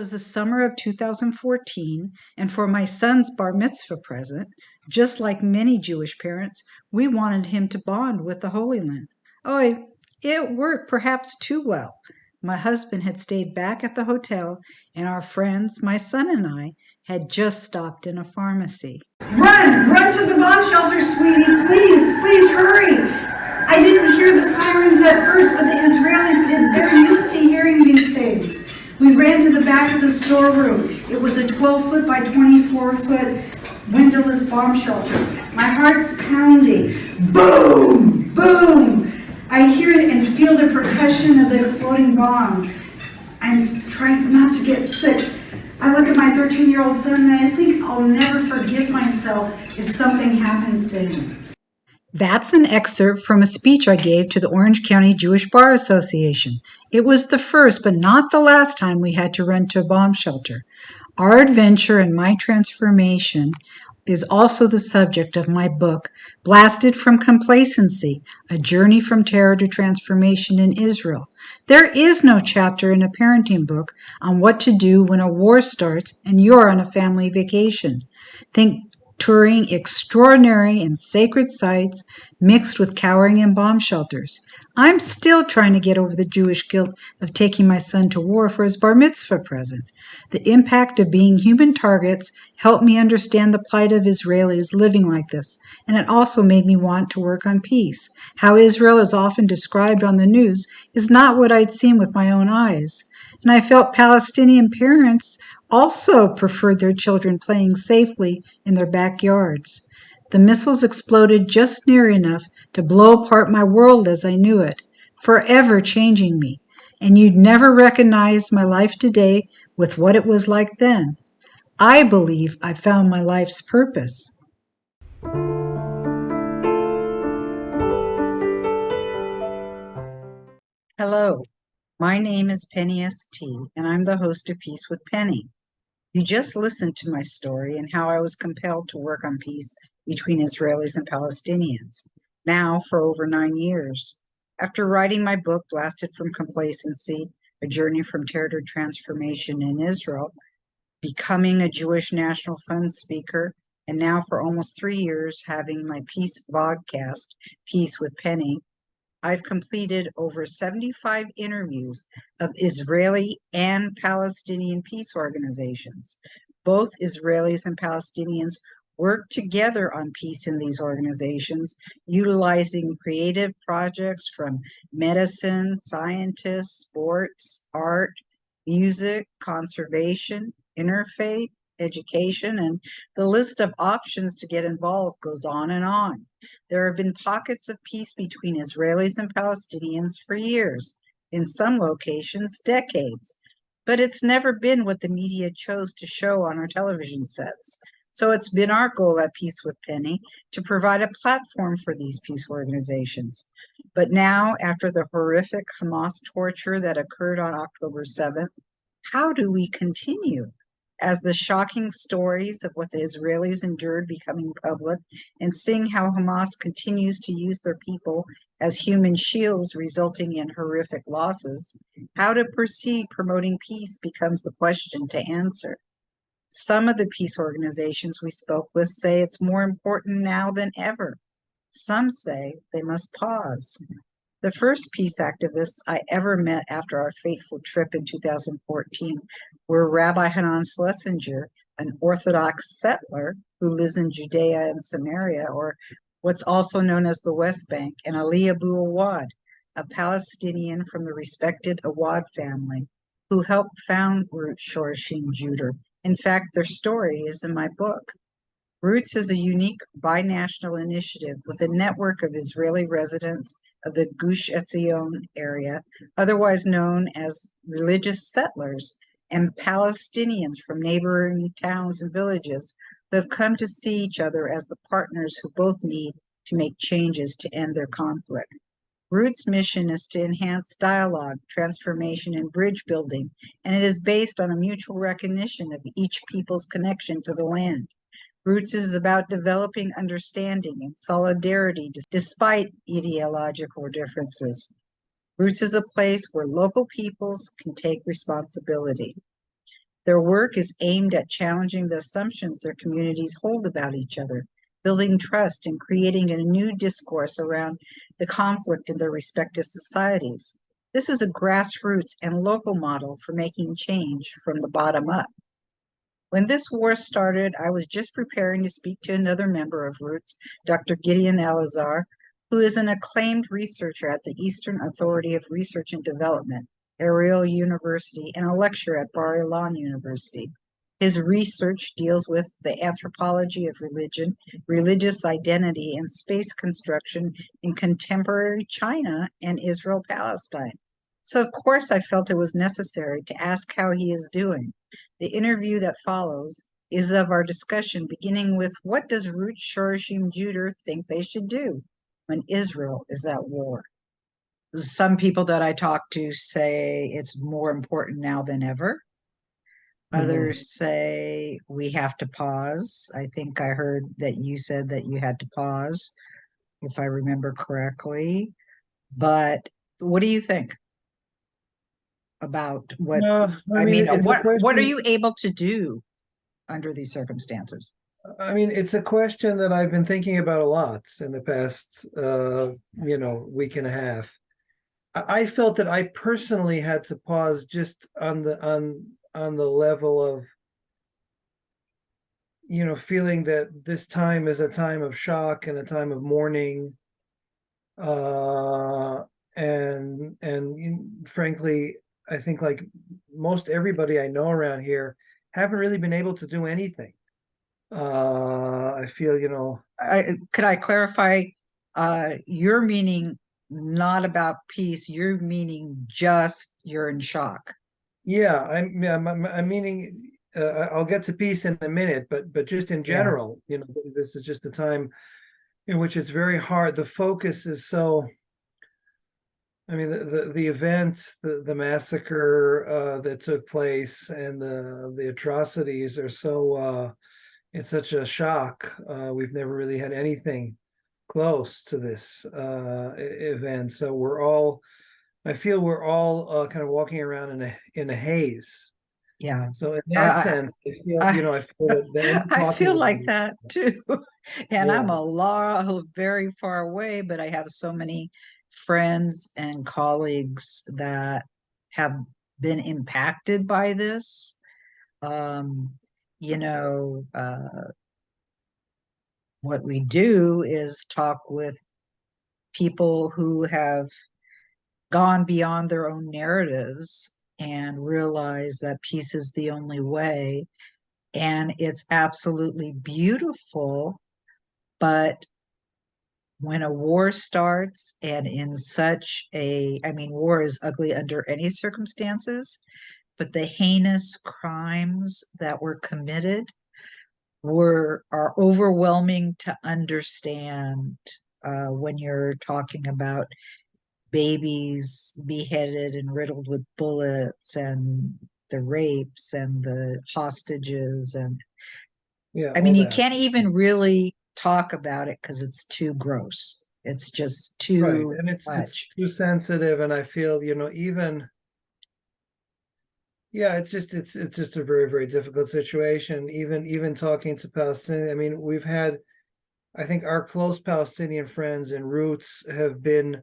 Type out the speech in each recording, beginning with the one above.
was the summer of 2014, and for my son's bar mitzvah present, just like many Jewish parents, we wanted him to bond with the Holy Land. Oh, it worked perhaps too well. My husband had stayed back at the hotel, and our friends, my son and I, had just stopped in a pharmacy. Run to the bomb shelter, sweetie, please hurry. I didn't hear the sirens at first, but the Israelis did. They're used to hearing these things. We ran to the back of the storeroom. It was a 12-foot by 24-foot windowless bomb shelter. My heart's pounding. Boom! Boom! I hear it and feel the percussion of the exploding bombs. I'm trying not to get sick. I look at my 13-year-old son and I think I'll never forgive myself if something happens to him. That's an excerpt from a speech I gave to the Orange County Jewish Bar Association. It was the first, but not the last time we had to run to a bomb shelter. Our adventure and my transformation is also the subject of my book, Blasted from Complacency, A Journey from Terror to Transformation in Israel. There is no chapter in a parenting book on what to do when a war starts and you're on a family vacation. Think touring extraordinary and sacred sites mixed with cowering in bomb shelters. I'm still trying to get over the Jewish guilt of taking my son to war for his bar mitzvah present. The impact of being human targets helped me understand the plight of Israelis living like this, and it also made me want to work on peace. How Israel is often described on the news is not what I'd seen with my own eyes. And I felt Palestinian parents also preferred their children playing safely in their backyards. The missiles exploded just near enough to blow apart my world as I knew it, forever changing me. And you'd never recognize my life today with what it was like then. I believe I found my life's purpose. Hello, my name is Penny S.T., and I'm the host of Peace with Penny. You just listened to my story and how I was compelled to work on peace between Israelis and Palestinians, now for over 9 years. After writing my book, Blasted from Complacency, A Journey from Terror to Transformation in Israel, becoming a Jewish National Fund speaker, and now for almost 3 years having my peace vodcast, Peace with Penny, I've completed over 75 interviews of Israeli and Palestinian peace organizations. Both Israelis and Palestinians work together on peace in these organizations, utilizing creative projects from medicine, scientists, sports, art, music, conservation, interfaith, education, and the list of options to get involved goes on and on. There have been pockets of peace between Israelis and Palestinians for years, in some locations, decades. But it's never been what the media chose to show on our television sets. So it's been our goal at Peace with Penny to provide a platform for these peace organizations. But now, after the horrific Hamas torture that occurred on October 7th, how do we continue? As the shocking stories of what the Israelis endured becoming public, and seeing how Hamas continues to use their people as human shields, resulting in horrific losses, how to proceed promoting peace becomes the question to answer. Some of the peace organizations we spoke with say it's more important now than ever. Some say they must pause. The first peace activists I ever met after our fateful trip in 2014 were Rabbi Hanan Schlesinger, an Orthodox settler who lives in Judea and Samaria, or what's also known as the West Bank, and Ali Abu Awad, a Palestinian from the respected Awad family, who helped found Roots-Shorashim-Judur. In fact, their story is in my book. Roots is a unique binational initiative with a network of Israeli residents of the Gush Etzion area, otherwise known as religious settlers, and Palestinians from neighboring towns and villages who have come to see each other as the partners who both need to make changes to end their conflict. Roots' mission is to enhance dialogue, transformation, and bridge building, and it is based on a mutual recognition of each people's connection to the land. Roots is about developing understanding and solidarity despite ideological differences. Roots is a place where local peoples can take responsibility. Their work is aimed at challenging the assumptions their communities hold about each other, building trust, and creating a new discourse around the conflict in their respective societies. This is a grassroots and local model for making change from the bottom up. When this war started, I was just preparing to speak to another member of Roots, Dr. Gideon Elazar, who is an acclaimed researcher at the Eastern Authority of Research and Development, Ariel University, and a lecturer at Bar-Ilan University. His research deals with the anthropology of religion, religious identity, and space construction in contemporary China and Israel-Palestine. So, of course, I felt it was necessary to ask how he is doing. The interview that follows is of our discussion, beginning with what does Roots-Shorashim-Judur think they should do when Israel is at war? Some people that I talk to say it's more important now than ever. Others say we have to pause. I think I heard that you said that you had to pause, if I remember correctly. But what do you think about what, I mean, the what are question, you able to do under these circumstances? I mean, it's a question that I've been thinking about a lot in the past, week and a half. I felt that I personally had to pause just on the level of, feeling that this time is a time of shock and a time of mourning. And frankly, I think like most everybody I know around here haven't really been able to do anything. I feel, Could I clarify, your meaning not about peace, you're meaning just you're in shock. yeah, I'm meaning, I'll get to peace in a minute, but just in Yeah. general, this is just a time in which it's very hard. The focus is so, I mean, the event, the massacre that took place and the atrocities are so, it's such a shock. We've never really had anything close to this event. So I feel we're all kind of walking around in a haze. Yeah. So in that I, sense, I feel, I, I feel that I feel like talking that too. And I'm yeah, a lot very far away, but I have so many friends and colleagues that have been impacted by this. Um, you know, what we do is talk with people who have gone beyond their own narratives and realize that peace is the only way. And it's absolutely beautiful. But when a war starts, and in such I mean, war is ugly under any circumstances, but the heinous crimes that were committed are overwhelming to understand, when you're talking about babies beheaded and riddled with bullets and the rapes and the hostages. And yeah, I all mean, you that. can't even really talk about it because it's too gross. It's just Right. too And it's much. too sensitive. And I feel, even yeah, it's just a very, very difficult situation. Even talking to Palestinians. I mean, I think our close Palestinian friends and Roots have been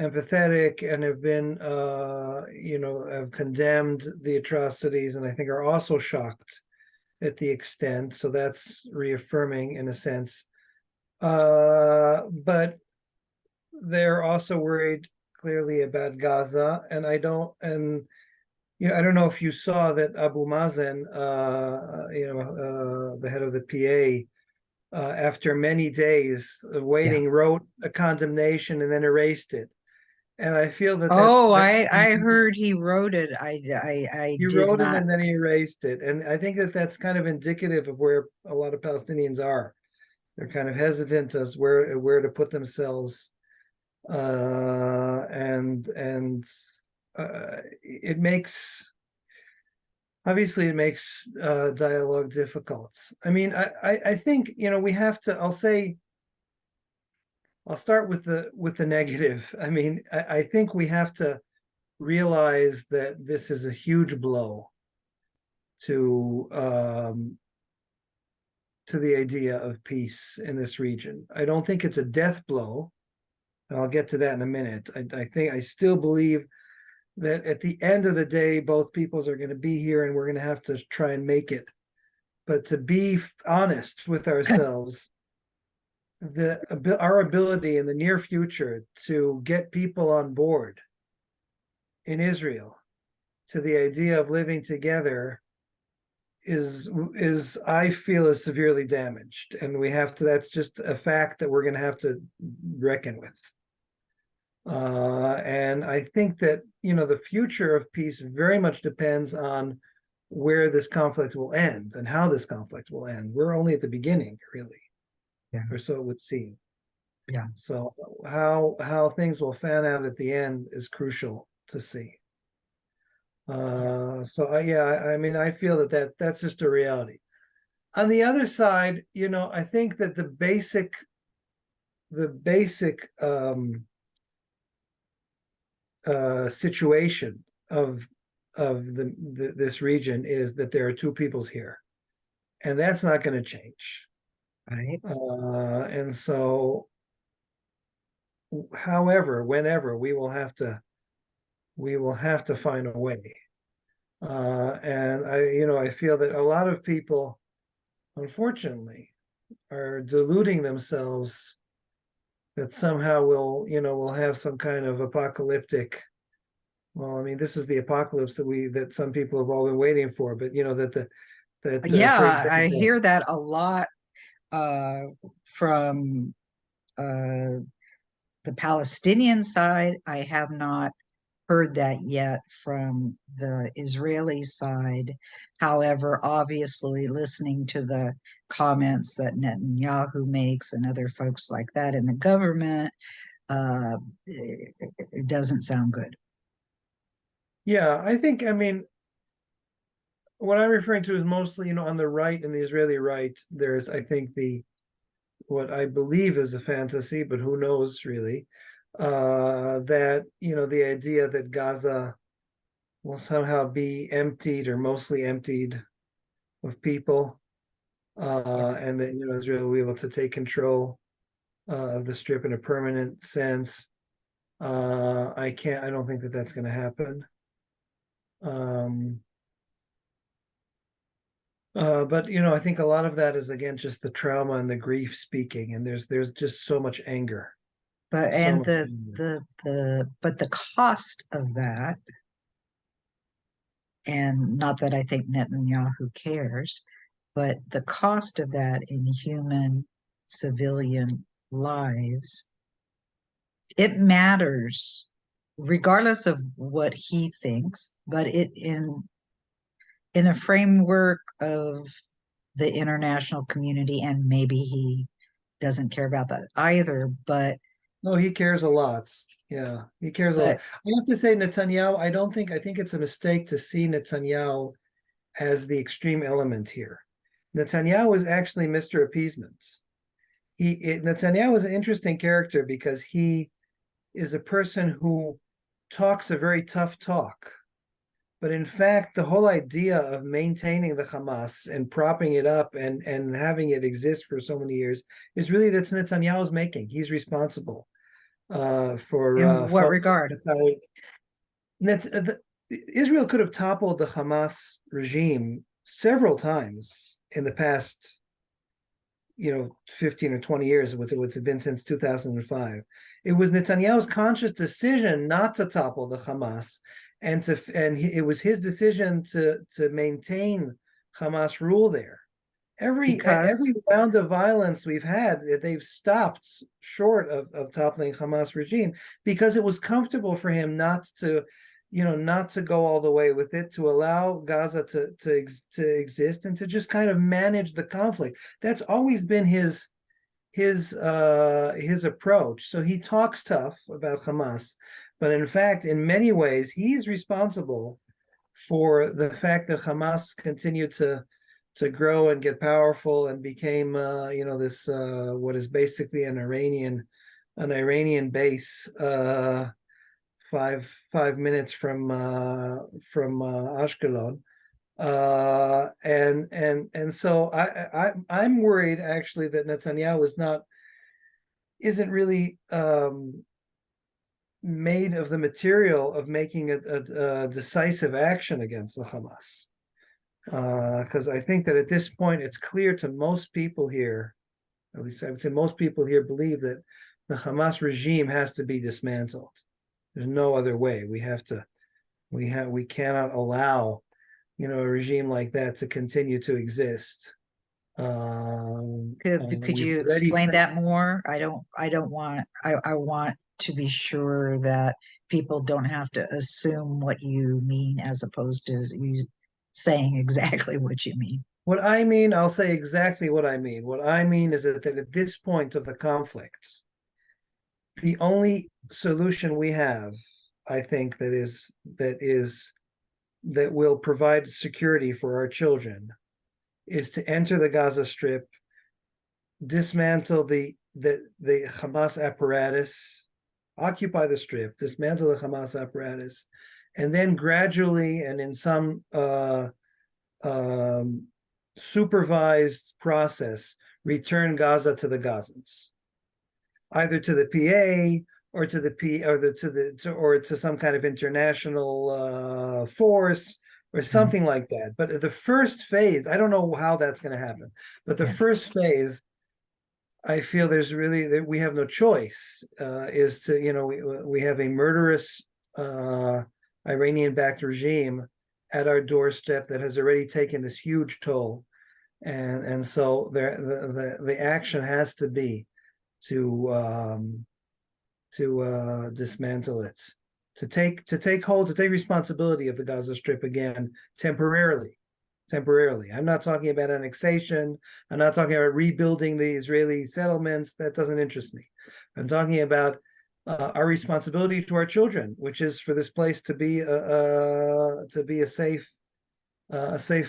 empathetic and have been have condemned the atrocities, and I think are also shocked at the extent. So that's reaffirming in a sense. But they're also worried clearly about Gaza, and I don't know if you saw that Abu Mazen, the head of the PA, after many days of Yeah. waiting, wrote a condemnation and then erased it. And I feel that Oh, that's I heard he wrote it. I he did wrote it not. and then he erased it. And I think that that's kind of indicative of where a lot of Palestinians are. They're kind of hesitant as where to put themselves, and it makes obviously it makes dialogue difficult. I mean, I think we have to. I'll start with the negative. I mean, I think we have to realize that this is a huge blow to the idea of peace in this region. I don't think it's a death blow, and I'll get to that in a minute. I still believe that at the end of the day, both peoples are going to be here, and we're going to have to try and make it. But to be honest with ourselves, our ability in the near future to get people on board in Israel to the idea of living together is I feel is severely damaged, and we have to. That's just a fact that we're going to have to reckon with. And I think that the future of peace very much depends on where this conflict will end and how this conflict will end. We're only at the beginning, really, or so it would seem. Yeah. So how things will fan out at the end is crucial to see. I mean, I feel that's just a reality. On the other side, I think that the basic situation of this region is that there are two peoples here, and that's not going to change. Right. And so, whenever we will have to find a way. And I feel that a lot of people, unfortunately, are deluding themselves that somehow we'll have some kind of apocalyptic. Well, I mean, this is the apocalypse that some people have all been waiting for, but I hear that a lot from the Palestinian side. I have not heard that yet from the Israeli side. However, obviously, listening to the comments that Netanyahu makes and other folks like that in the government, it doesn't sound good. Yeah, I mean, what I'm referring to is mostly, on the right, in the Israeli right, there's, I think, what I believe is a fantasy, but who knows really, that, the idea that Gaza will somehow be emptied or mostly emptied of people, and that, Israel will be able to take control of the Strip in a permanent sense. I don't think that that's going to happen. But I think a lot of that is, again, just the trauma and the grief speaking, and there's just so much anger. But the cost of that, and not that I think Netanyahu cares, but the cost of that in human civilian lives, it matters regardless of what he thinks, but in a framework of the international community, and maybe he doesn't care about that either, but no, he cares a lot. Yeah, he cares a lot. I have to say, Netanyahu, I think it's a mistake to see Netanyahu as the extreme element here. Netanyahu is actually Mr. Appeasement. Netanyahu is an interesting character because he is a person who talks a very tough talk. But in fact, the whole idea of maintaining the Hamas and propping it up and having it exist for so many years is really that's Netanyahu's making. He's responsible for. In what regard? Israel could have toppled the Hamas regime several times in the past, 15 or 20 years, which had been since 2005. It was Netanyahu's conscious decision not to topple the Hamas, and it was his decision to maintain Hamas rule there. Every round of violence we've had, they've stopped short of toppling Hamas regime because it was comfortable for him not to go all the way with it, to allow Gaza to exist and to just kind of manage the conflict. That's always been his approach. So he talks tough about Hamas, but in fact, in many ways, he's responsible for the fact that Hamas continued to grow and get powerful and became, this what is basically an Iranian base 5 minutes from Ashkelon, And so I'm worried actually that Netanyahu isn't really made of the material of making a decisive action against the Hamas. Because I think that at this point it's clear to most people here, at least I would say most people here, believe that the Hamas regime has to be dismantled. There's no other way. We cannot allow, a regime like that to continue to exist. Could you explain that more? I want to be sure that people don't have to assume what you mean as opposed to you saying exactly what you mean. What I mean, I'll say exactly what I mean. What I mean is that at this point of the conflict, the only solution we have, I think, that will provide security for our children is to enter the Gaza Strip, dismantle the Hamas apparatus, occupy the Strip, dismantle the Hamas apparatus, and then gradually and in some supervised process, return Gaza to the Gazans, either to the PA or to some kind of international force or something like that. But the first phase, I don't know how that's going to happen, but the first phase, I feel that we have no choice, is to, we have a murderous Iranian-backed regime at our doorstep that has already taken this huge toll. And so the action has to be to dismantle it, to take responsibility of the Gaza Strip again temporarily. I'm not talking about annexation. I'm not talking about rebuilding the Israeli settlements. That doesn't interest me. I'm talking about our responsibility to our children, which is for this place to be a safe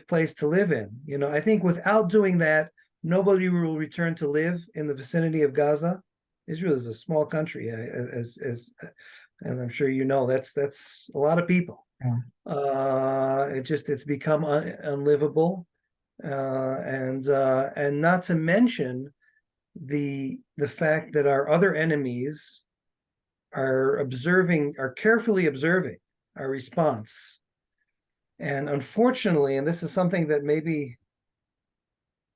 place to live in. I think without doing that, nobody will return to live in the vicinity of Gaza. Israel is a small country, as I'm sure you know. That's a lot of people. Yeah. It's become unlivable, and not to mention the fact that our other enemies are carefully observing our response. And unfortunately, and this is something that maybe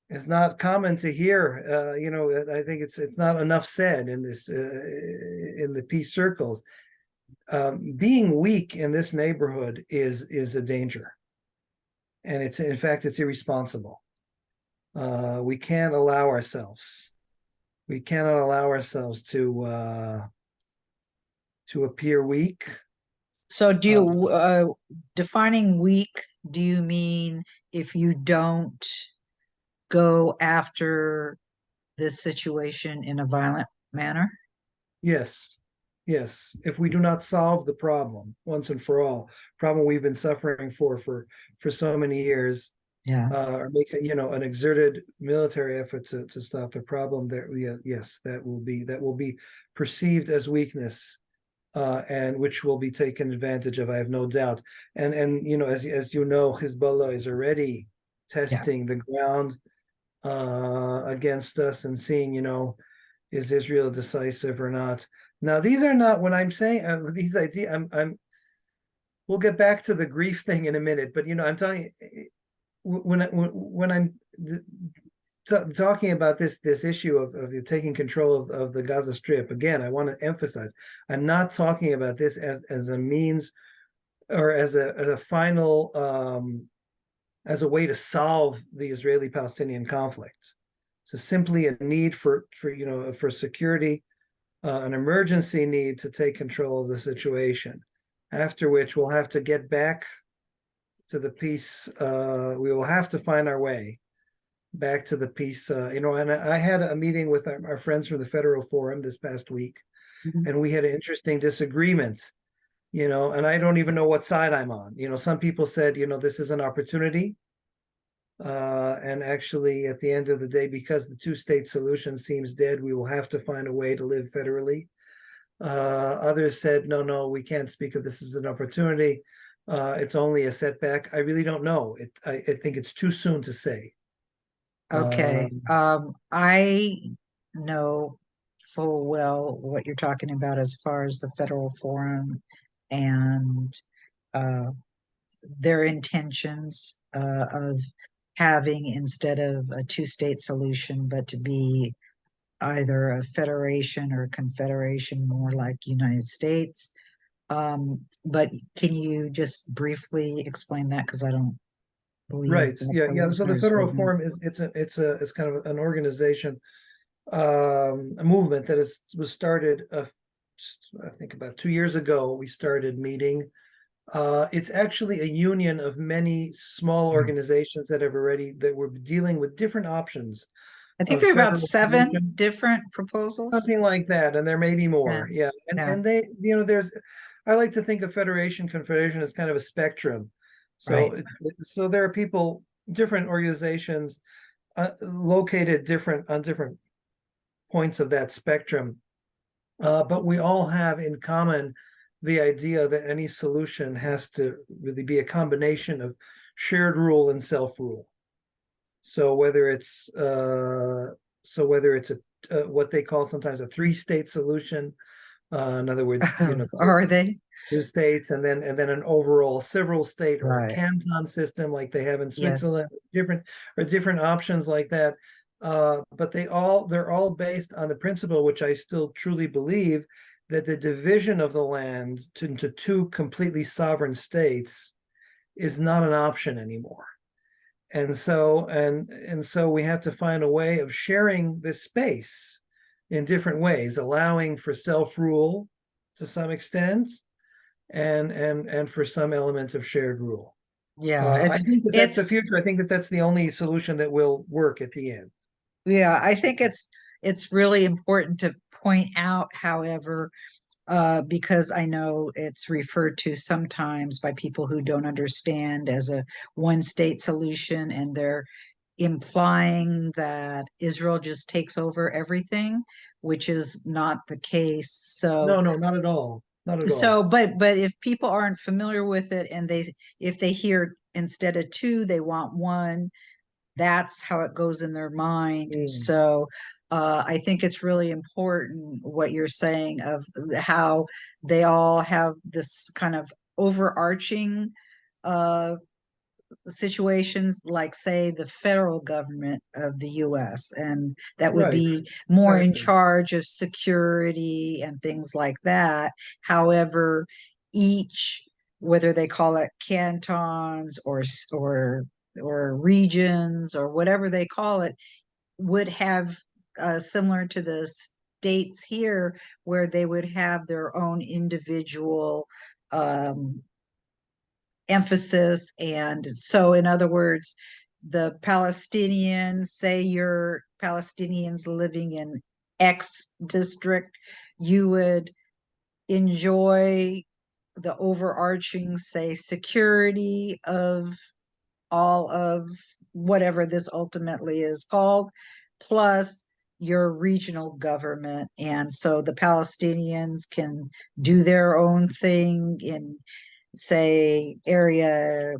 is not common to hear, I think it's not enough said in this in the peace circles. Being weak in this neighborhood is a danger, and it's irresponsible. We cannot allow ourselves to appear weak. So do you, defining weak, do you mean if you don't go after this situation in a violent manner? Yes. If we do not solve the problem once and for all, problem we've been suffering for so many years, or make an exerted military effort to stop the problem, that will be perceived as weakness, and which will be taken advantage of, I have no doubt. And as you know, Hezbollah is already testing the ground against us and seeing, is Israel decisive or not? Now, these are not, when I'm saying these ideas, we'll get back to the grief thing in a minute, but I'm telling you, when I'm talking about this issue of taking control of the Gaza Strip, again, I want to emphasize, I'm not talking about this as a means or as a final as a way to solve the Israeli-Palestinian conflict. So simply a need for security, an emergency need to take control of the situation. After which we'll have to get back to the peace. We will have to find our way back to the peace. And I had a meeting with our friends from the Federal Forum this past week, and we had an interesting disagreement. And I don't even know what side I'm on. Some people said, this is an opportunity. And actually, at the end of the day, because the two-state solution seems dead, we will have to find a way to live federally. Others said, no, we can't speak of this as an opportunity. it's only a setback. I really don't know. I think it's too soon to say. Okay. Um, I know full well what you're talking about as far as the federal forum and uh, their intentions of having, instead of a two-state solution, but to be either a federation or confederation, more like United States. But can you just briefly explain that? Because I don't believe right. that Yeah. the Yeah. So the listeners Federal would know. Forum it's kind of an organization, a movement that was started, I think about 2 years ago. We started meeting. It's actually a union of many small organizations that were dealing with different options I think of there are about federal 7 solution, different proposals. something like that, and there may be Yeah, more. Yeah, and yeah, they, I like to think of federation, confederation as kind of a spectrum. right. So, so there are people, different organizations, located on different points of that spectrum, but we all have in common the idea that any solution has to really be a combination of shared rule and self-rule. So whether it's a what they call sometimes a three-state solution, in other words, Are they? 2 states, and then an overall several state or a Right. canton system like they have in Yes. Switzerland, different options like that. But they're all based on the principle, which I still truly believe, that the division of the land into two completely sovereign states is not an option anymore. And so we have to find a way of sharing this space in different ways, allowing for self-rule to some extent, and for some elements of shared rule. Yeah, I think that that's the it's future. I think that that's the only solution that will work at the end. yeah, I think it's really important to point out, however, because I know it's referred to sometimes by people who don't understand as a one state solution, and they're implying that Israel just takes over everything, which is not the case. So, No, no, not at all. Not at all. but if people aren't familiar with it, and if they hear instead of two, they want one, that's how it goes in their mind. Mm. So I think it's really important what you're saying of how they all have this kind of overarching uh, situations, like, say, the federal government of the US, and that would Right, be more in exactly. charge of security and things like that. However, each, whether they call it cantons or regions or whatever they call it, would have similar to the states here, where they would have their own individual um, emphasis. And so, in other words, the Palestinians, say you're Palestinians living in X district, you would enjoy the overarching, say, security of all of whatever this ultimately is called, plus your regional government. And so the Palestinians can do their own thing in, say, area,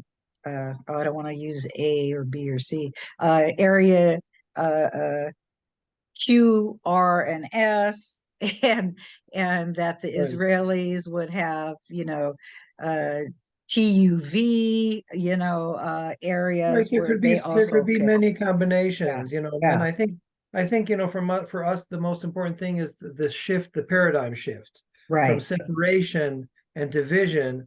oh, I don't want to use A or B or C, area uh, Q, R, and S, and that the Right. Israelis would have, uh, TUV, Right, areas where they there could also be could. many Yeah, combinations, and yeah, I think, for us, the most important thing is the shift, the paradigm shift from right. separation and division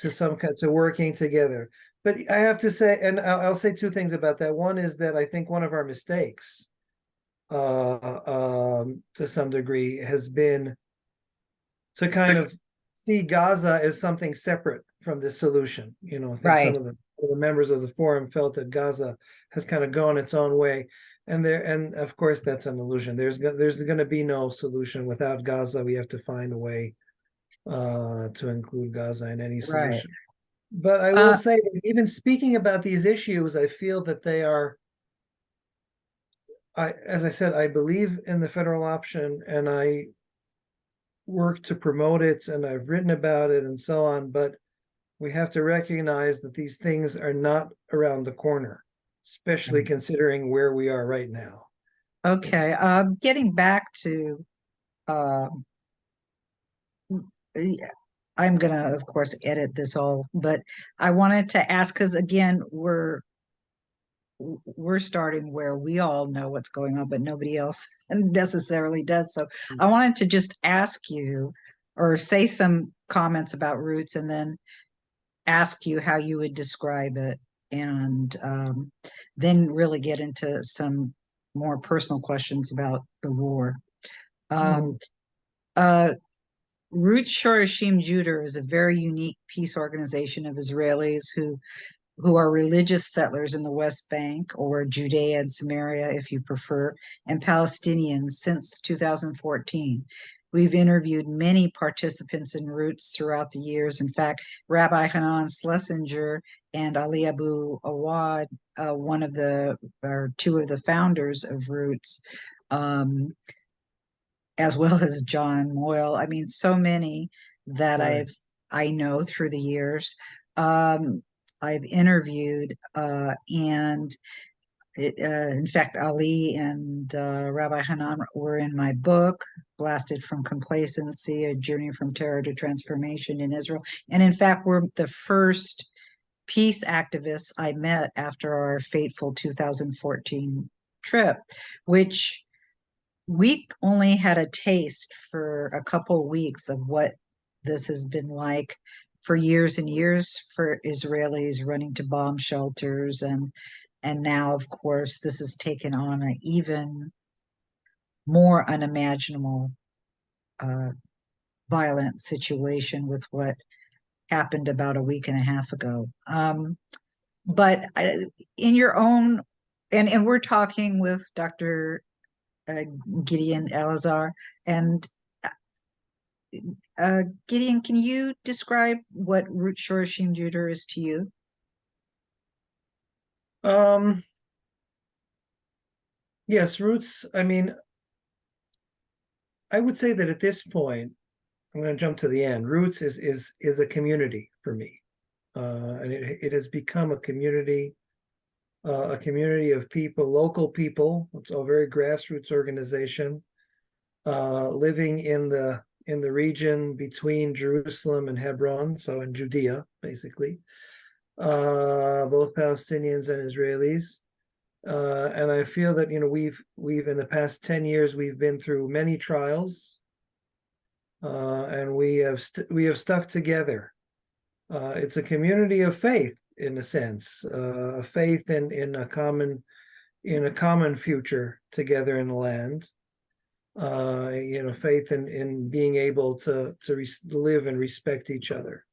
to some kind to working together. But I have to say, and I'll say two things about that. One is that I think one of our mistakes, to some degree, has been to kind of see Gaza as something separate from this solution. I think some Right, of the members of the forum felt that Gaza has kind of gone its own way, and of course that's an illusion. There's going to be no solution without Gaza. We have to find a way to include Gaza in any right. solution. But I will Uh, say that even speaking about these issues, I feel that they are. As I said, I believe in the federal option, and I work to promote it, and I've written about it and so on. But we have to recognize that these things are not around the corner, especially considering where we are right now. Okay, getting back to, um, I'm gonna, of course, edit this all, but I wanted to ask, because again, we're starting where we all know what's going on, but nobody else necessarily does. So I wanted to just ask you, or say some comments about Roots, and then ask you how you would describe it, and then really get into some more personal questions about the war. Um, uh, Roots-Shorashim-Judur is a very unique peace organization of Israelis who are religious settlers in the West Bank, or Judea and Samaria, if you prefer, and Palestinians since 2014. We've interviewed many participants in Roots throughout the years. In fact, Rabbi Hanan Schlesinger and Ali Abu Awad, one of the, or two of the founders of Roots, um, as well as John Moyle. I mean, so many that Right. I know through the years. I've interviewed, and in fact, Ali and Rabbi Hanan were in my book, Blasted from Complacency, A Journey from Terror to Transformation in Israel. And in fact, we're the first peace activists I met after our fateful 2014 trip, which we only had a taste for a couple weeks of what this has been like for years and years for Israelis running to bomb shelters, and now, of course, this has taken on an even more unimaginable violent situation with what happened about a week and a half ago. But in your own, and we're talking with Dr. Gideon Elazar, and Gideon, can you describe what Roots-Shorashim-Judur is to you? Um, yes, Roots, I mean, I would say that at this point, I'm going to jump to the end. Roots is a community for me. And it has become a community of people, local people. It's a very grassroots organization, living in the region between Jerusalem and Hebron, so in Judea, basically, both Palestinians and Israelis. And I feel that we've in the past 10 years we've been through many trials, and we have stuck together. It's a community of faith, in a sense, a faith in a common future together in the land. Faith in being able to live and respect each other.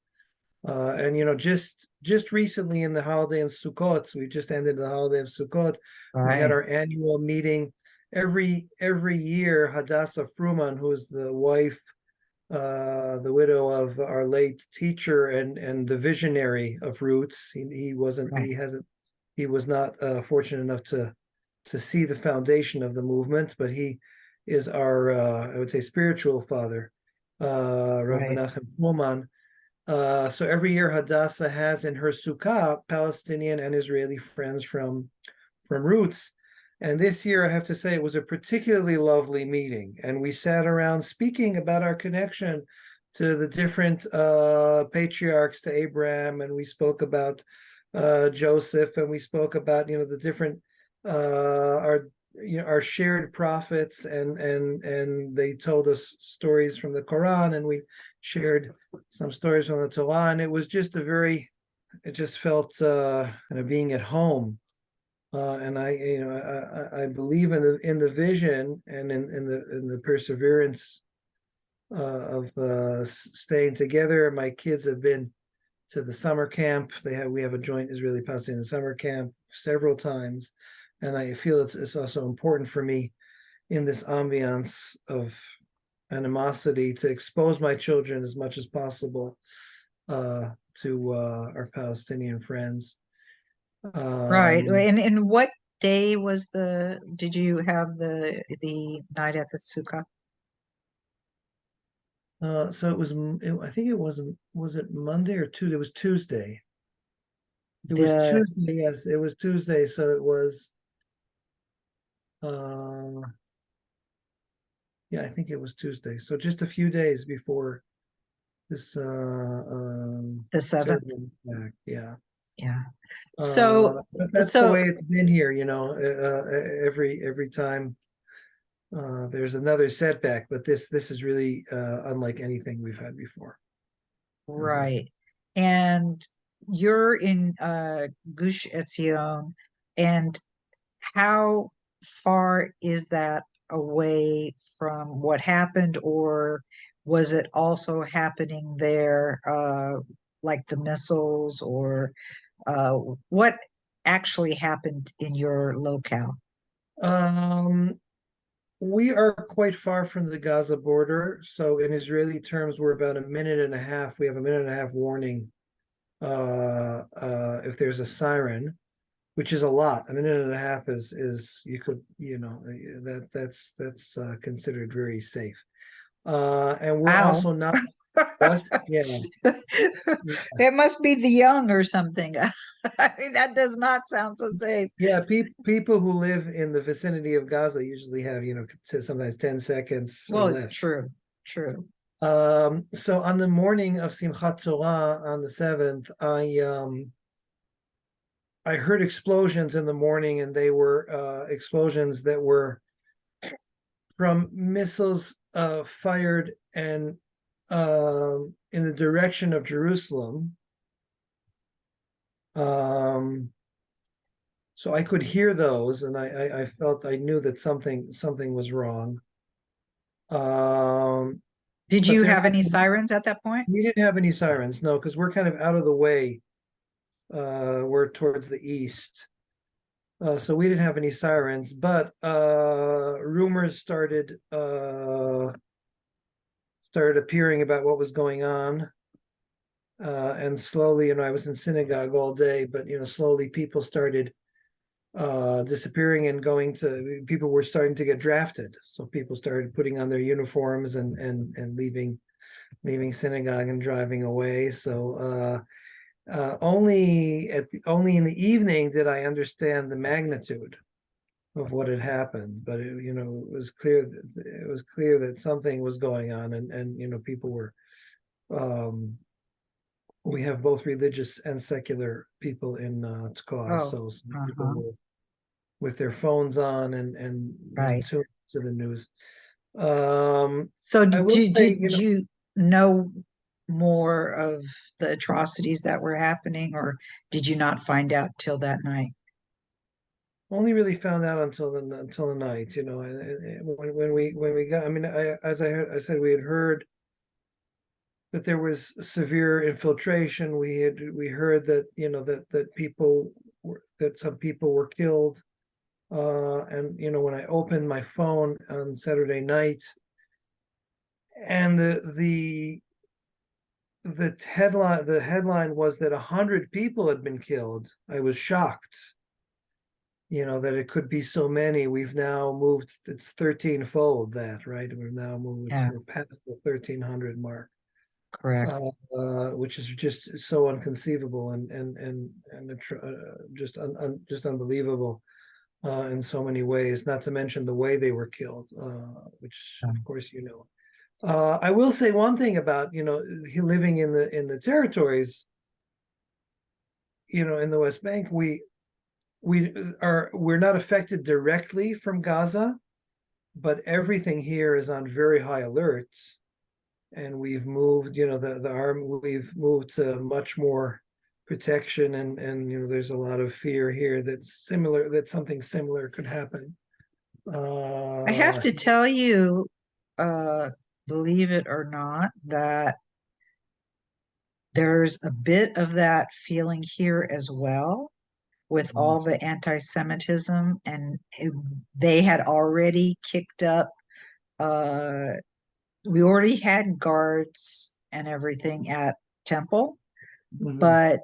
And just recently in the holiday of Sukkot, we just ended the holiday of Sukkot. We had our annual meeting. Every year, Hadassah Fruman, who is the wife, the widow of our late teacher and the visionary of Roots. He was not fortunate enough to see the foundation of the movement, but he is our I would say spiritual father, Rav Menachem Pullman. So every year Hadassah has in her sukkah Palestinian and Israeli friends from Roots. And this year, I have to say, it was a particularly lovely meeting. And we sat around speaking about our connection to the different patriarchs, to Abraham, and we spoke about Joseph, and we spoke about the different our shared prophets, and they told us stories from the Quran, and we shared some stories from the Torah, and it was just it just felt being at home. And I believe in the vision and in the perseverance of staying together. My kids have been to the summer camp. We have a joint Israeli-Palestinian summer camp several times, and I feel it's also important for me in this ambiance of animosity to expose my children as much as possible to our Palestinian friends. Right. And what day did you have the night at the sukkah? So I think was it Monday or Tuesday? It was Tuesday. It was The Tuesday, yes, it was Tuesday, so it was, yeah, I think it was Tuesday. So just a few days before this, the 7th. terrible attack, yeah. Yeah. So But that's the so way it's been here, every time there's another setback, but this is really unlike anything we've had before. Mhm. right. And you're in Gush Etzion, and how far is that away from what happened, or was it also happening there, like the missiles, or uh, what actually happened in your locale? Um, we are quite far from the Gaza border, so in Israeli terms, we're about a minute and a half. We have a minute and a half warning if there's a siren, which is a lot. A minute and a half is you could, that's considered very safe. And we're Wow. also not what? Yeah. It must be the young or something. I mean, that does not sound so safe. Yeah, people who live in the vicinity of Gaza usually have, sometimes 10 seconds or Well, less. true, true. So on the morning of Simchat Torah on the 7th, I heard explosions in the morning, and they were explosions that were from missiles fired and in the direction of Jerusalem. So I could hear those, and I knew that something was wrong. Did But you they're have not. any sirens at that point? We didn't have any sirens, no, because we're kind of out of the way. We're towards the east. So we didn't have any sirens, but rumors started appearing about what was going on. And slowly, I was in synagogue all day, but slowly people started disappearing and people were starting to get drafted. So people started putting on their uniforms and leaving synagogue and driving away. So only in the evening did I understand the magnitude of what had happened. But it was clear that something was going on, and people were. We have both religious and secular people in Tkoa, Oh, so some people uh-huh. were with their phones on and Right. tuned to the news. So I will say, did you know more of the atrocities that were happening, or did you not find out till that night? only really found out until the night. When we got. I mean, I said, we had heard that there was severe infiltration. We heard that that some people were killed. And when I opened my phone on Saturday night, and the headline was that 100 people had been killed, I was shocked. That it could be so many. We've now moved. It's 13-fold that, right? We've now moved. Yeah, We're past the 1,300 mark. correct. Which is just so inconceivable just unbelievable in so many ways. Not to mention the way they were killed, which of course I will say one thing about living in the territories, in the West Bank. We're not affected directly from Gaza, but everything here is on very high alerts. And we've moved, the army, we've moved to much more protection, and there's a lot of fear here that something similar could happen. I have to tell you, uh, believe it or not, that there's a bit of that feeling here as well, with all the anti-Semitism, and they had already kicked up. Uh, we already had guards and everything at Temple, Mhm. but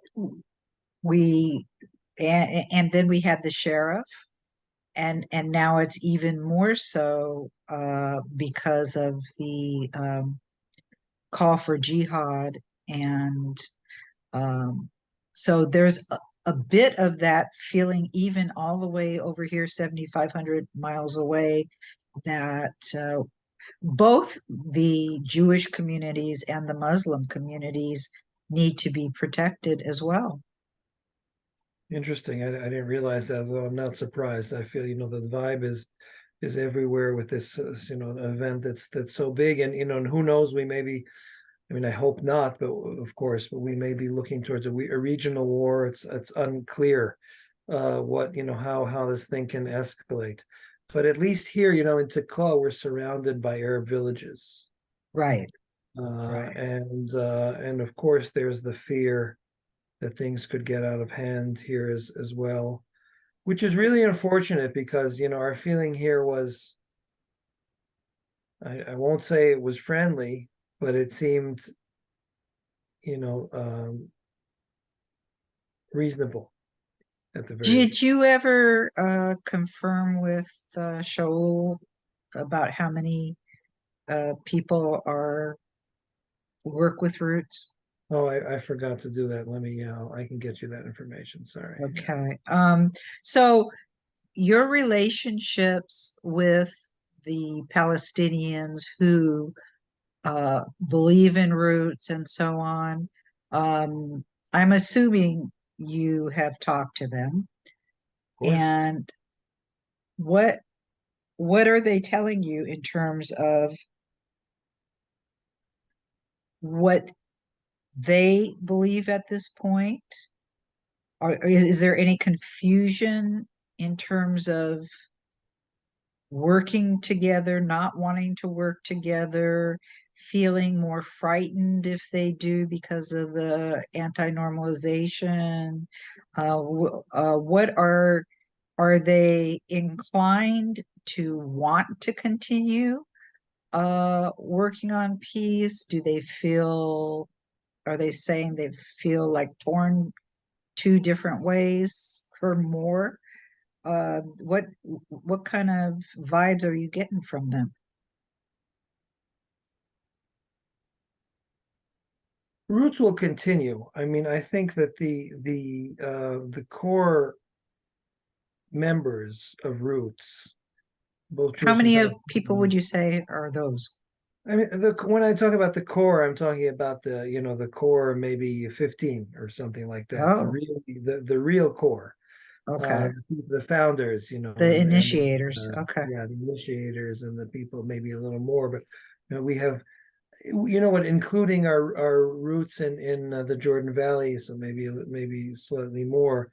we and then we had the sheriff, and now it's even more so because of the call for jihad. And so there's a bit of that feeling, even all the way over here, 7,500 miles away, that both the Jewish communities and the Muslim communities need to be protected as well. Interesting. I didn't realize that, though I'm not surprised. I feel, the vibe is everywhere with this, an event that's so big, and and who knows, we may be. I mean, I hope not, but of course, but we may be looking towards a regional war. It's unclear what how this thing can escalate. But at least here, in Tekla, we're surrounded by Arab villages, Right. Right. and of course, there's the fear that things could get out of hand here as well, which is really unfortunate because our feeling here was, I won't say it was friendly, but it seemed reasonable at the very Did least. you ever confirm with Shaul about how many people are work with Roots? Oh, I forgot to do that. Let me, I can get you that information. Sorry. Yeah. Okay. So your relationships with the Palestinians who believe in Roots and so on, I'm assuming you have talked to them. Of course. And what what are they telling you in terms of what they believe at this point? Or is there any confusion in terms of working together, not wanting to work together, feeling more frightened if they do because of the anti-normalization? What are they inclined to want to continue working on peace? Are they saying they feel like torn two different ways or more? What kind of vibes are you getting from them? Roots will continue. I mean, I think that the core members of Roots, both How Jewish and many of people would Palestinian. you say are those? I mean, when I talk about the core, I'm talking about the core, maybe 15 or something like that. Oh, The real core, okay. the founders, The and initiators. Okay. yeah, the initiators and the people, maybe a little more, but we have, what, including our roots in the Jordan Valley, so maybe slightly more.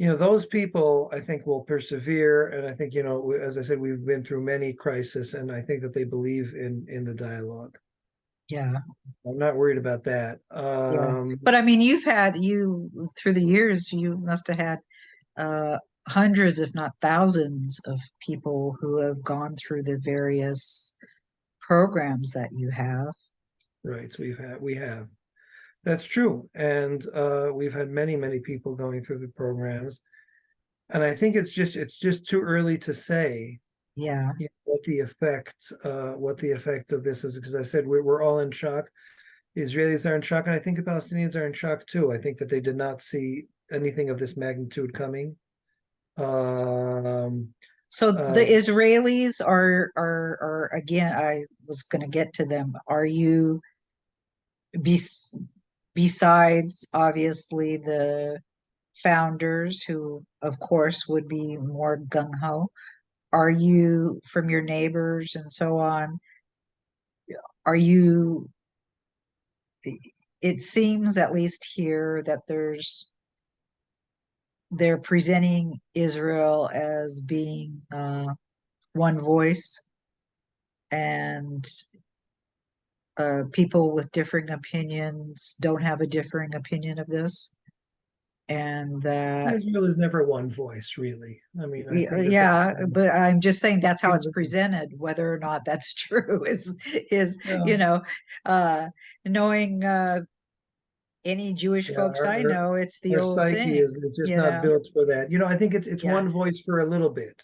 Those people, I think, will persevere, and I think, as I said, we've been through many crises, and I think that they believe in the dialogue. Yeah. I'm not worried about that. Yeah. But I mean, you through the years, you must have had uh, hundreds, if not thousands, of people who have gone through the various programs that you have. Right, so we have. That's true, and we've had many people going through the programs, and I think it's just too early to say Yeah. what the effects of this is, because I said we're all in shock. The Israelis are in shock, and I think the Palestinians are in shock too. I think that they did not see anything of this magnitude coming. Um, So the uh, Israelis are again, I was going to get to them. Are you bes besides obviously the founders who of course would be more gung-ho, are you from your neighbors and so on, are you it seems at least here that they're presenting Israel as being one voice, and people with differing opinions don't have a differing opinion of this, and that Israel is never one voice, really. I mean, I think that yeah, but I'm just saying that's how it's that's, presented. Whether or not that's true is you well, know uh knowing any Jewish yeah, folks I know, it's the our old psyche thing, is just you not know. built for that. I think it's Yeah, one voice for a little bit,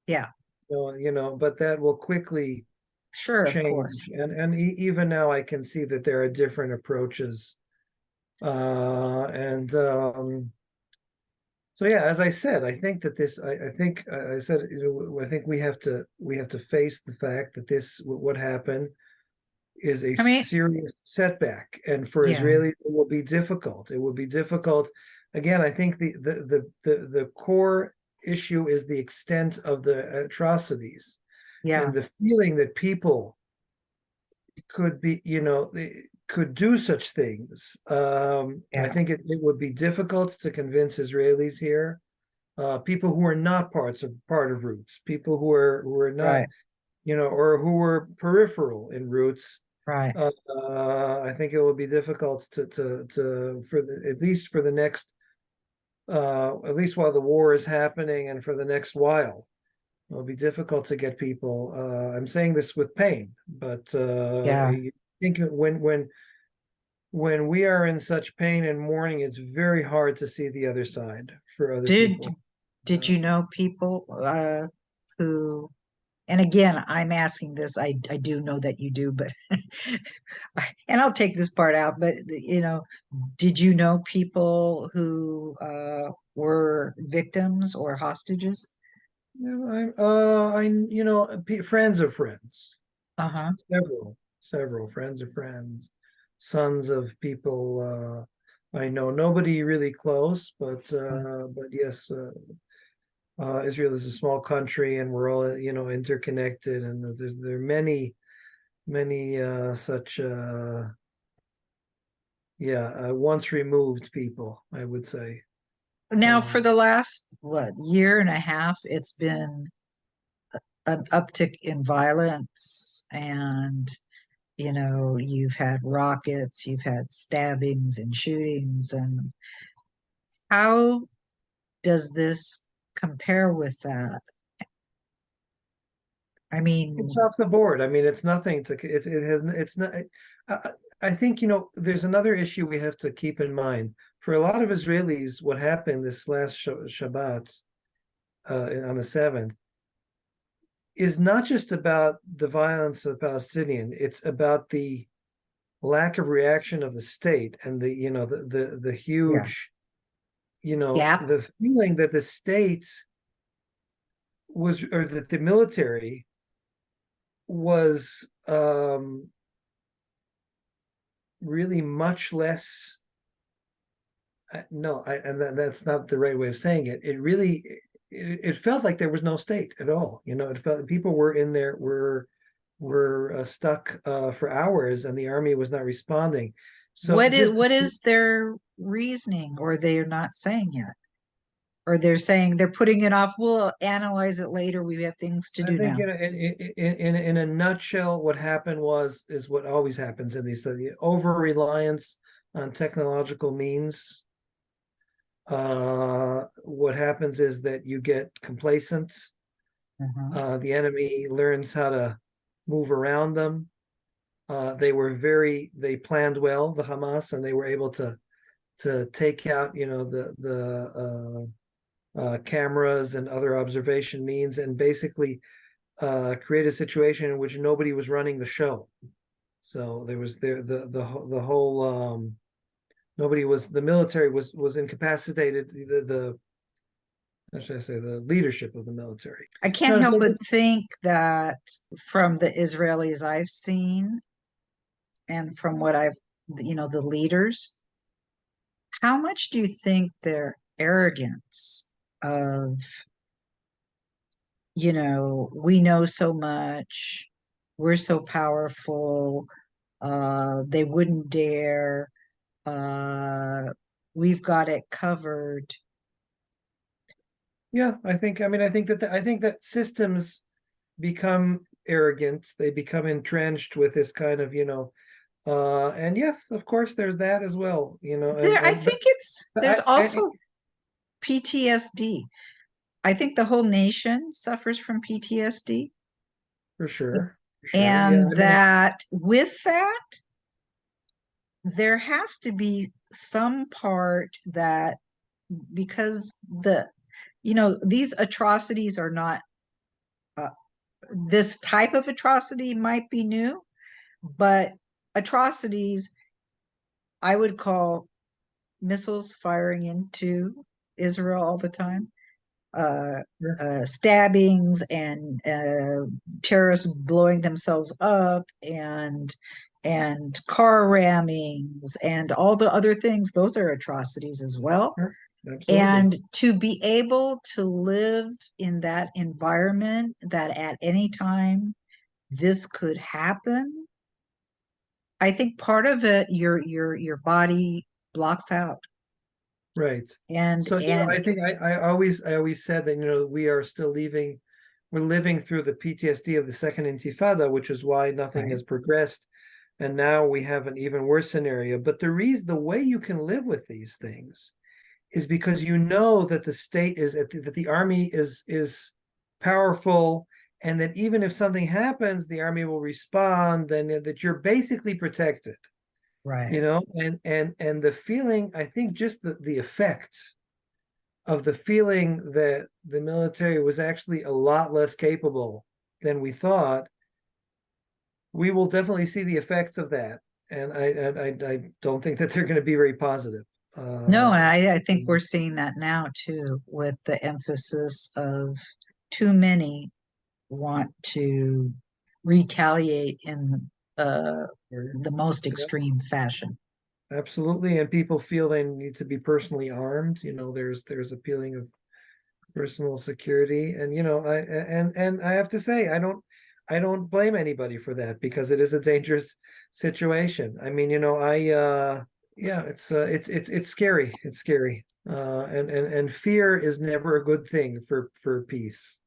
yeah, but that will quickly Sure, of course. change, and even now I can see that there are different approaches, and so yeah, as I said, I think that this, I think I said, I think we have to face the fact that this, what happened, is a I mean, serious setback, and for yeah, Israelis it will be difficult. It will be difficult. Again, I think the core issue is the extent of the atrocities yeah, and the feeling that people could be, they could do such things. I yeah, think it would be difficult to convince Israelis here, people who are not part of Roots, people who are not, right, or who were peripheral in Roots. right. I think it will be difficult for at least for the next, at least while the war is happening, and for the next while, it'll be difficult to get people. I'm saying this with pain, but Yeah. I think when we are in such pain and mourning, it's very hard to see the other side for other Did people. did you know people who, and again, I'm asking this, I do know that you do, but and I'll take this part out, but did you know people who were victims or hostages? Friends of friends, Uh-huh. several friends of friends, sons of people. I know nobody really close, but yes, Israel is a small country, and we're all interconnected, and there are many such once removed people, I would say. Now, Uh, for the last, what, year and a half, it's been an uptick in violence, and you've had rockets, you've had stabbings and shootings, and how does this compare with that? I it's mean, off the board. I mean, it's nothing to it has it's not. I, I think there's another issue we have to keep in mind. For a lot of Israelis, what happened this last Shabbat, on the 7th, is not just about the violence of the Palestinian. It's about the lack of reaction of the state, and the yeah, huge, gap. the feeling that the state was, or that the military was, really much less. No, that's not the right way of saying it. It really, it felt like there was no state at all. It felt people were in there, were stuck for hours, and the army was not responding. So just What is their reasoning, or they're not saying yet? Or they're saying they're putting it off. We'll analyze it later. We have things to I do think now. in a nutshell, what happened is what always happens in these, the over reliance on technological means. What happens is that you get complacent. Mhm. The enemy learns how to move around them. They planned well, the Hamas, and they were able to take out, the cameras and other observation means, and basically create a situation in which nobody was running the show. So there was the whole, the military was incapacitated, the how should I say, the leadership of the military. I can't No, help so but think that from the Israelis I've seen and from what the leaders, how much do you think their arrogance of, we know so much, we're so powerful, they wouldn't dare, uh, we've got it covered. yeah, I think that systems become arrogant, they become entrenched with this kind of, and yes, of course, there's that as well, I and think there's also PTSD. I think the whole nation suffers from PTSD. for sure, yeah. And that with that, there has to be some part that, because these atrocities are not, uh, this type of atrocity might be new, but atrocities I would call missiles firing into Israel all the time, uh, Sure. stabbings and terrorists blowing themselves up, and car rammings and all the other things. Those are atrocities as well. Sure. Absolutely. And to be able to live in that environment that at any time this could happen, I think part of it your body blocks out. Right. And So, and I think I always said that, we are still we're living through the PTSD of the second intifada, which is why nothing right, has progressed. And now we have an even worse scenario. But the way you can live with these things is because you know that the state that the army is powerful, and that even if something happens, the army will respond, and that you're basically protected. right. And the feeling, I think, just the effects of the feeling that the military was actually a lot less capable than we thought, we will definitely see the effects of that. And I don't think that they're going to be very positive. No, I think we're seeing that now too, with the emphasis of too many want to retaliate in the most Yeah, extreme fashion. absolutely. And people feel they need to be personally armed. There's a feeling of personal security. And and I have to say, I don't blame anybody for that, because it is a dangerous situation. I mean, yeah, it's scary. It's scary. And fear is never a good thing for peace.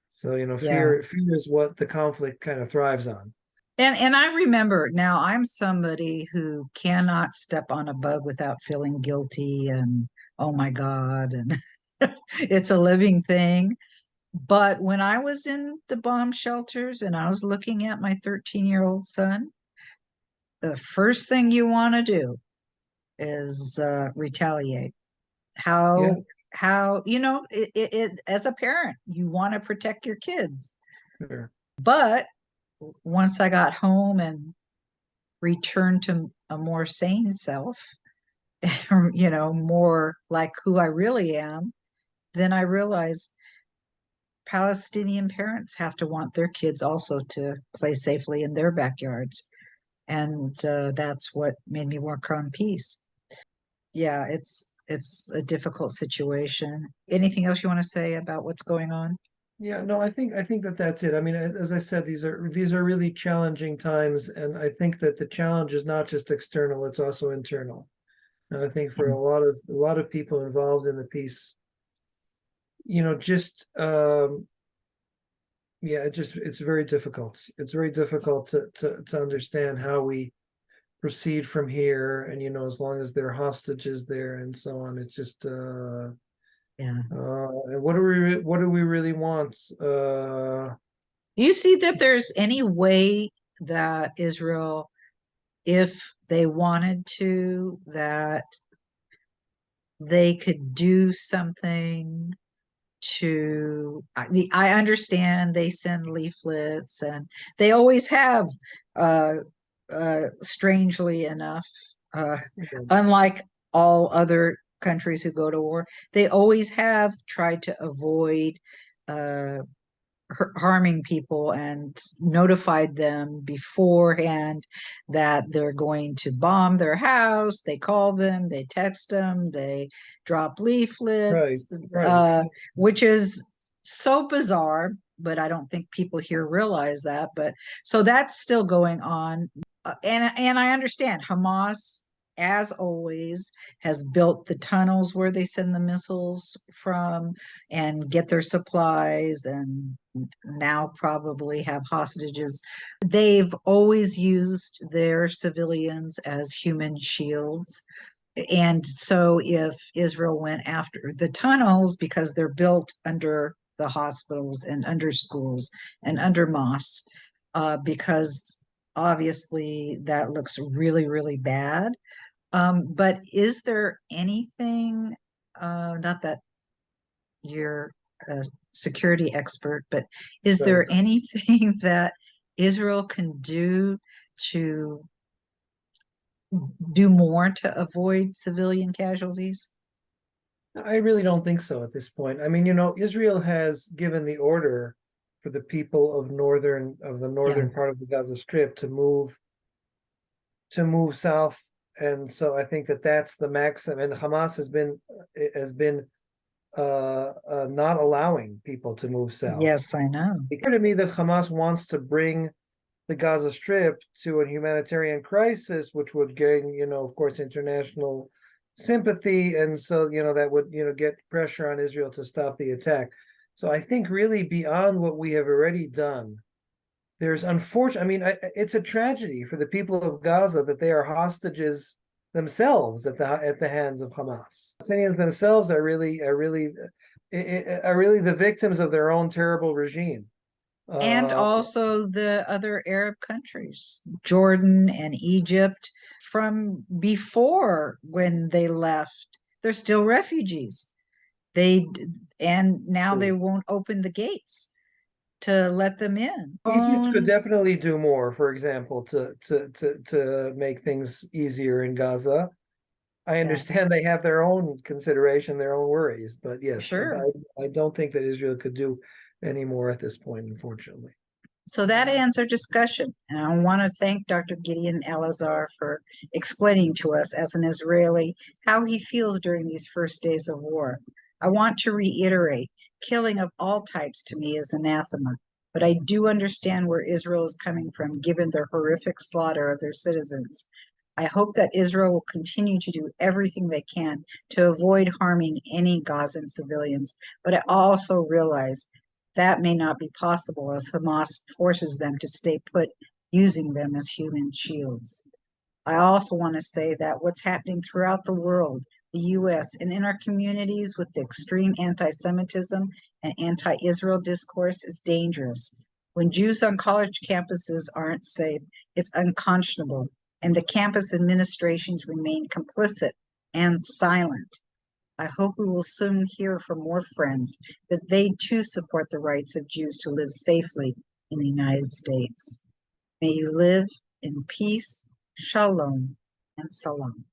So, Yeah. fear is what the conflict kind of thrives on. And I remember now I'm somebody who cannot step on a bug without feeling guilty and oh my God, and it's a living thing. But when I was in the bomb shelters and I was looking at my 13-year-old son, the first thing you want to do is retaliate. Yeah, How as a parent, you want to protect your kids. sure. But once I got home and returned to a more sane self, more like who I really am, then I realized Palestinian parents have to want their kids also to play safely in their backyards. And that's what made me work on peace. Yeah, it's a difficult situation. Anything else you want to say about what's going on? Yeah, no, I think that that's it. I mean, as I said, these are really challenging times, and I think that the challenge is not just external, it's also internal. And I think for a lot of people involved in the piece, just yeah, it's very difficult. It's very difficult to understand how we proceed from here. And as long as there are hostages there and so on, it's just Yeah. and what do we really want? Do you see that there's any way that Israel, if they wanted to, that they could do something I understand they send leaflets and they always have, uh, strangely enough, uh, unlike all other countries who go to war, they always have tried to avoid uh, harming people and notified them beforehand that they're going to bomb their house. They call them, they text them, they drop Right, leaflets, right. uh, which is so bizarre, but I don't think people here realize that. But so that's still going on. And I understand Hamas, as always, has built the tunnels where they send the missiles from and get their supplies, and now probably have hostages. They've always used their civilians as human shields. And so if Israel went after the tunnels, because they're built under the hospitals and under schools and under mosques, because obviously that looks really, really bad. But is there anything, not that you're a security expert, but is there Right. anything that Israel can do to do more to avoid civilian casualties? I really don't think so at this point. I mean, Israel has given the order for the people of the northern part of the Gaza Strip to move south, and so I think that that's the maximum. And Hamas has been not allowing people to move south. Yes, I know. It occurred to me that Hamas wants to bring the Gaza Strip to a humanitarian crisis, which would gain, of course, international sympathy, and so that would get pressure on Israel to stop the attack. So I think really beyond what we have already done, there's unfortunate. I mean, it's a tragedy for the people of Gaza that they are hostages themselves at the hands of Hamas. Palestinians themselves are really the victims of their own terrible regime. And also the other Arab countries, Jordan and Egypt, from before when they left, they're still refugees. They and now they won't open the gates to let them in. Egypt could definitely do more, for example, to make things easier in Gaza. I understand they have their own consideration, their own worries, but yes, Sure. I don't think that Israel could do any more at this point, unfortunately. So that ends our discussion. And I want to thank Dr. Gideon Elazar for explaining to us as an Israeli how he feels during these first days of war. I want to reiterate, killing of all types to me is anathema, but I do understand where Israel is coming from given their horrific slaughter of their citizens. I hope that Israel will continue to do everything they can to avoid harming any Gazan civilians, but I also realize that may not be possible as Hamas forces them to stay put, using them as human shields. I also want to say that what's happening throughout the world, the US, and in our communities with the extreme anti Semitism and anti Israel discourse is dangerous. When Jews on college campuses aren't safe, it's unconscionable, and the campus administrations remain complicit and silent. I hope we will soon hear from more friends that they too support the rights of Jews to live safely in the United States. May you live in peace, shalom, and salam.